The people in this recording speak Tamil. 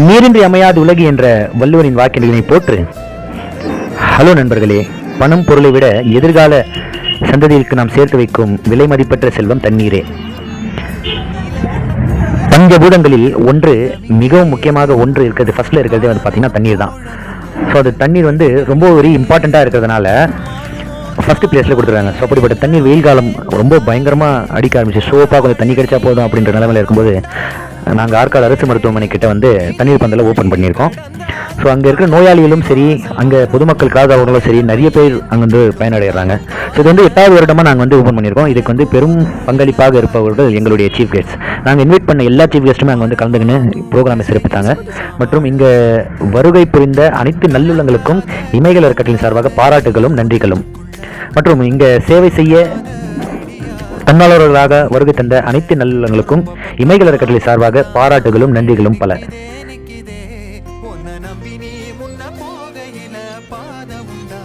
நீரின்றி அமையாது உலகு என்ற வள்ளுவரின் வாக்கினை போற்று. ஹலோ நண்பர்களே, பணம் பொருளை விட எதிர்கால சந்ததிக்கு நாம் சேர்த்து வைக்கும் விலை மதிப்பற்ற செல்வம் தண்ணீரே. பஞ்சபூதங்களில் ஒன்று, மிகவும் முக்கியமாக ஒன்று இருக்கிறது, ஃபர்ஸ்ட்ல இருக்கிறது வந்து பார்த்தீங்கன்னா தண்ணீர் தான். ஸோ அது தண்ணீர் வந்து ரொம்ப ஒரு இம்பார்ட்டண்ட்டாக இருக்கிறதுனால ஃபர்ஸ்ட் பிளேஸில் கொடுத்துருக்காங்க. ஸோ அப்படிப்பட்ட தண்ணீர் வெயில் காலம் ரொம்ப பயங்கரமாக அடிக்க ஆரம்பிச்சு, சோப்பாக கொஞ்சம் தண்ணி கிடைச்சா போதும் அப்படின்ற நிலைமையில் இருக்கும்போது நாங்கள் ஆற்காடு அரசு மருத்துவமனை கிட்ட வந்து தண்ணீர் பந்தலை ஓப்பன் பண்ணியிருக்கோம். ஸோ அங்கே இருக்கிற நோயாளிகளும் சரி, அங்கே பொதுமக்கள் காதவர்களும் சரி, நிறைய பேர் அங்கே வந்து பயனடைகிறாங்க. ஸோ இது வந்து 8வது வருடமாக நாங்கள் வந்து ஓப்பன் பண்ணியிருக்கோம். இதுக்கு வந்து பெரும் பங்களிப்பாக இருப்பவர்கள் எங்களுடைய சீஃப் கெஸ்ட். நாங்கள் இன்வைட் பண்ண எல்லா சீஃப் கெஸ்ட்டுமே அங்கே வந்து கலந்துக்கின்னு ப்ரோக்ராமை சிறப்பித்தாங்க. மற்றும் இங்கே வருகை புரிந்த அனைத்து நல்லுள்ளங்களுக்கும் இமைகள் அறக்கட்டளையின் சார்பாக பாராட்டுகளும் நன்றிகளும். மற்றும் இங்கே சேவை செய்ய தன்னாளர்களாக வருகை தந்த அனைத்து நல்லுள்ளங்களுக்கும் இமைகள் அறக்கட்டளை சார்பாக பாராட்டுகளும் நன்றிகளும் பல. உன்னை நம்பி நீ முன்ன போகையில பாத உண்டா